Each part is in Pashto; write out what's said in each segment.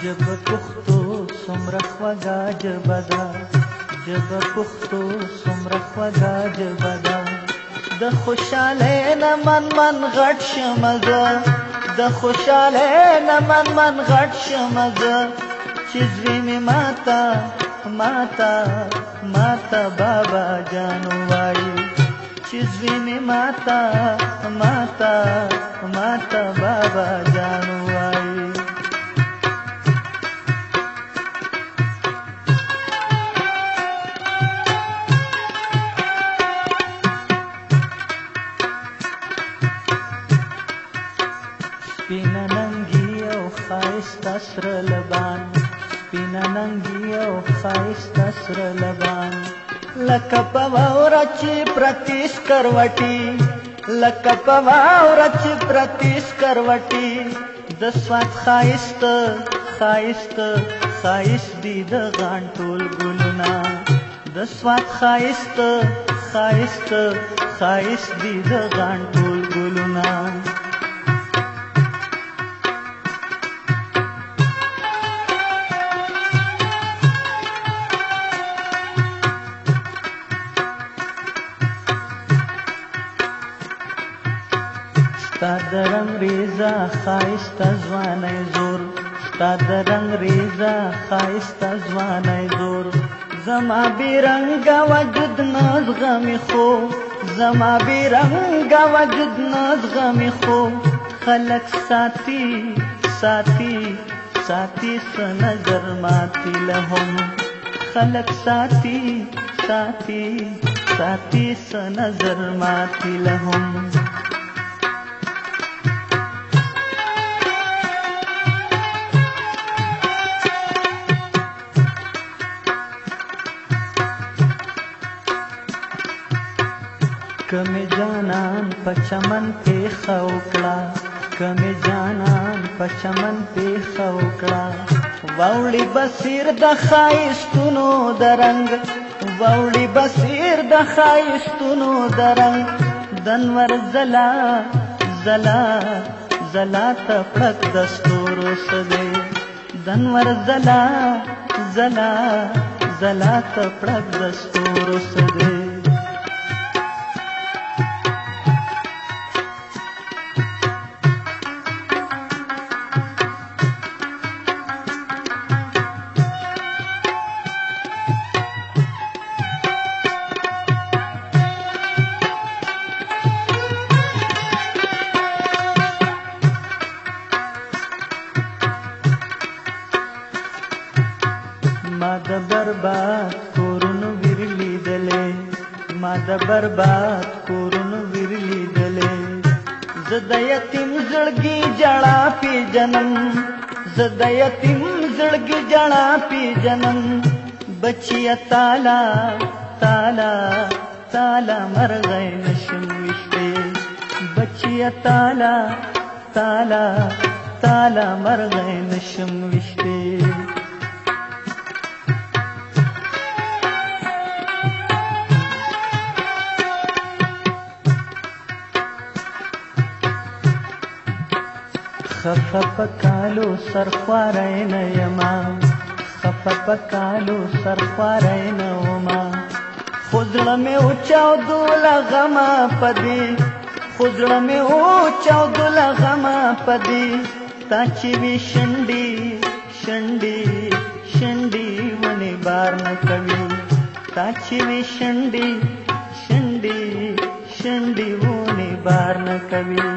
जब पुख्तो सुमर ख्वगा जबदा जब पुख्तो सुमर ख्वगा जबदा द खुशाले न मन घट शमजा द खुशाले न मन घट शमजा चिजवी में माता माता माता बाबा जानवाई चिजवी में माता माता माता बाबा जानवाई स्पिना नंगी औ खाइस्ता सर लबान स्पिना नंगी औ खाइस्ता सर लबान लकपवावरची प्रतीस करवटी लकपवावरची प्रतीस करवटी दस्वात खाइस्त खाइस्त खाइस्त दीद गांटोल गुलना दस्वात खाइस्त खाइस्त खाइस्त दीद गांटोल गुलना ستاد رنگ ریزا خایستا زوانای زور ستاد رنگ ریزا خایستا زوانای زور زما بیرنگ وجود ناز غمی خو زما بیرنگ وجود ناز غمی خو خلق ساتي ساتي ساتي سنظر ماتی لهم خلق ساتي ساتي ساتي سنظر ماتی لهم कमे जानन पचमन पे खौकड़ा कमे जानन पचमन पे खौकड़ा वाउली बसीर दखाइस्तुनो दरंग वाउली बसीर दखाइस्तुनो दरंग दनवर जला जला जला तपड़क दस्तूर सदे दनवर जला जला जला तपड़क दस्तूर सदे माद बर्बाद कोरुन विरली दले माद बर्बाद कोरुन विरली दले जदयतिम जळगी जळा पी जनम जदयतिम जळगी जळा पी जनम बचिया ताला ताला ताला मर गए नशम विश्वे बचिया ताला ताला ताला मर गए नशम विश्वे खफपकालो सरख्वारैन यमा खफपकालो सरख्वारैन ओमा खुजड़ में ऊंचाओ दूला गमा पदी खुजड़ में ऊंचाओ दूला गमा पदी ताची भी शंडी शंडी शंडी بار نه کوي تا چې وي شنډې شنډې شنډې ونې بار نه کوي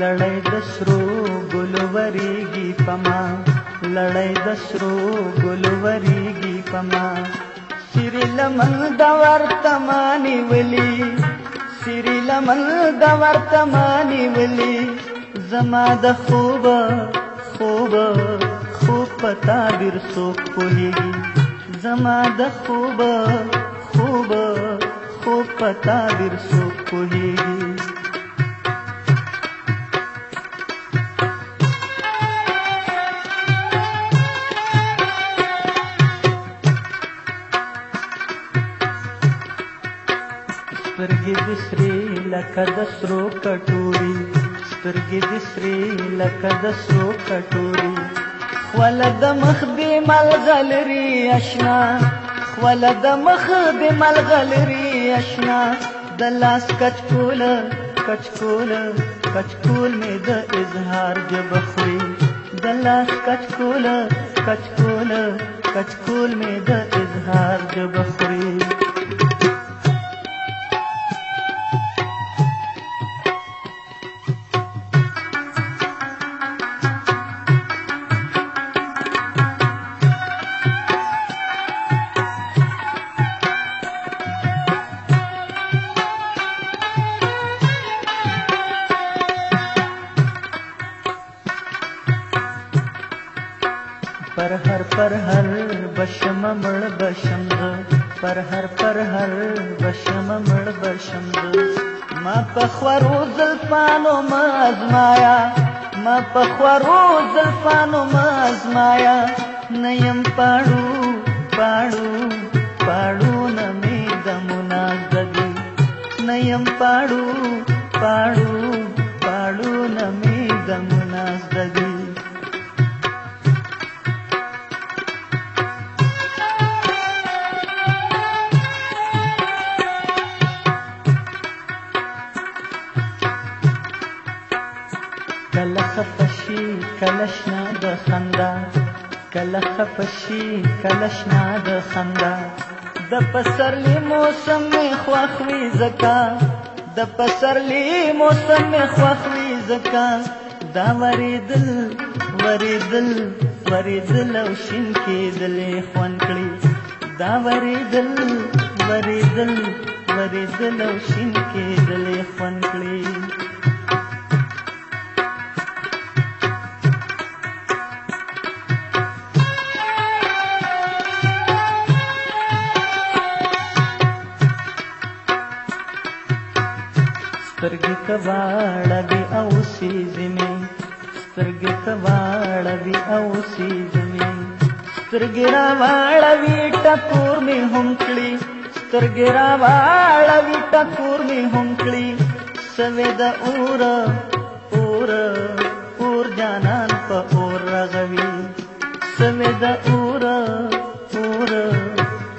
لړۍ د سرو ګلو وریږي پما لړۍ د سرو ګلو وریږي پما سری لمن د ورتمانی ولی سری لمن د ورتمانی ولی زما د خوب خوب خوب پتا بیر سوک پوهیږي زما د خوب خوب خوب پتا بیر سوک پوهیږي سترګې د سرې لکه د سرو کټوري سترګې د سرې لکه د سرو کټوري خوله د مخ دې ملغلري اشنا خوله د مخ دې ملغلري اشنا د لاس کچکول کچکول کچکول مې د اظهار ژبه خوري د لاس کچکول کچکول کچکول مې د اظهار ژبه خوري پر هر بشم مړ بشم پر هر بشم مړ بشم ما پخورو زلفانو ما ازمایا ما پخورو زلفانو ما ازمایا نیم پاړو پاړو پاړو نمی دمنا زدی نیم پاړو پاړو پاړو نمی دمنا زدی کله خفشي کله شنه د خندا کله خفشي کله شنه د خندا د پسرلی موسم می خوښوي زکا د پسرلی موسم می خوښوي زکا دا وریدل وریدل وریدل او شین کېدل خوان کړي دا وریدل وریدل وریدل او شین کېدل خوان کړي سترګې کواړوي او سیزمې سترګې کواړوي او سیزمې سترګې راواړوي ټکور مې هم کړي سترګې راواړوي ټکور مې هم کړي سوې د اور اور اور جانان په اور رغوي سوې د اور اور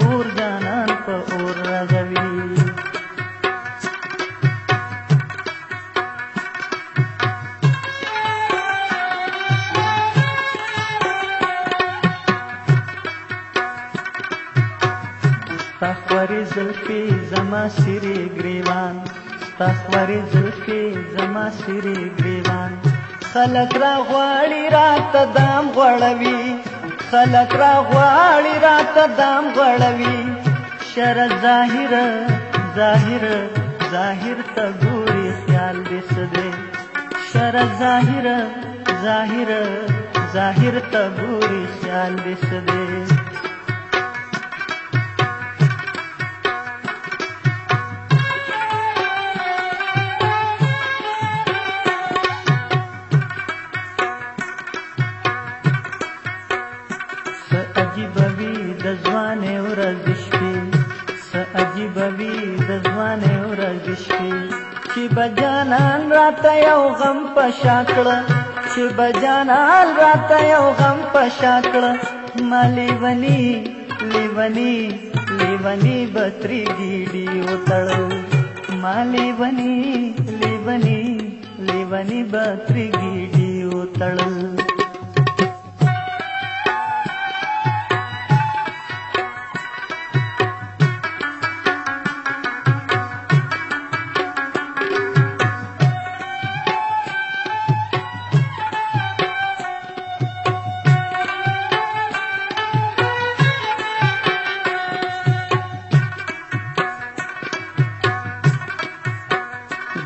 اور جانان په اور رغوي ستخوري زلفي زما سری گریوان ستخوري زلفي زما سری گریوان خلق را غواړي رات دام غړوي خلق را غواړي رات دام غړوي شر ظاهر ظاهر ظاهر ته ګوري خیال دې سده شر ظاهر ظاهر ظاهر ته ګوري خیال دې سده عجیب وی د ځوانې ورځ شپې څه عجیب وی د ځوانې ورځ شپې چې بجانان راته یو غم په شا کړه چې بجانان راته یو غم په شا کړه ما لیوني لیوني लेवनी बत्री गिडी उतळल मा लेवनी बत्री गिडी उतळल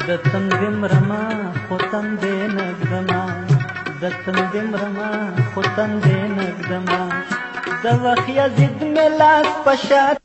दत्तंदिम रमा होतंदे नगदमा दत्तंदिम रमा होतंदे नगदमा दवख यजिद में लाख पशात